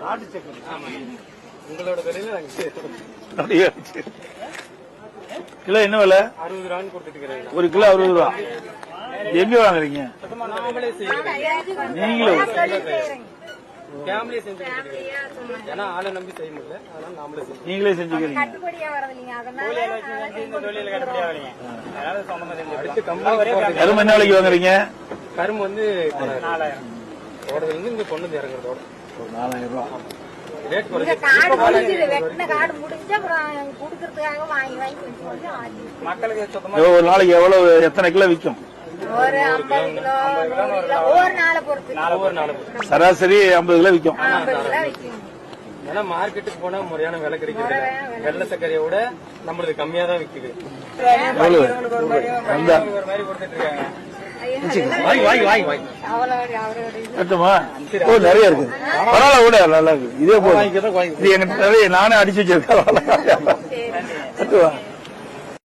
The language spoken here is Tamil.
நாட்டு சக்கரை. உங்களோட விலையில கிலோ என்ன விலை? 60 ரூபான்னு கொடுத்துட்டு இருக்கிறேன். ஒரு கிலோ 60 ரூபா. எங்க வாங்குறீங்க? நீங்களே ஃபேமிலியே செஞ்சு ஏன்னா ஆளை நம்பி செய்ய முடியல, அதனால நாமளே செஞ்சு நீங்களே செஞ்சுக்கிறீங்க. அடுத்து கரும்பு என்ன விலைக்கு வாங்குறீங்க? கரும்பு வந்து 4000 ஓடுறது இங்க கொண்டு வந்து இறங்குறதோட 4000 ரூபா ரேட் காடு முடிஞ்சு அப்புறம் குடுக்கறதுக்காக வாங்கி மக்களுக்கு சுத்தமா ஒரு நாளைக்கு எவ்வளவு எத்தனை கிலோ விற்கும்? ஒரு 50 கிலோ ஒவ்வொரு நாளை பொறுத்து சராசரி 50 கிலோ விற்கும். 50 கிலோ விற்கும். ஏன்னா மார்க்கெட்டுக்கு போனா முறையான விலை கிடைக்கிறது இல்ல. வெள்ளை சர்க்கரையை விட நம்மளுக்கு கம்மியா தான் விக்குது. எவ்வளவு? ஒரு மாதிரி கொடுத்துட்டு இருக்காங்க. கட்டுமா? ஓ, நிறைய இருக்கு. பரவாயில்ல, கூட நல்லா இருக்கு. இதே போதும். இது எங்க நானே அடிச்சு வச்சிருக்கேன்.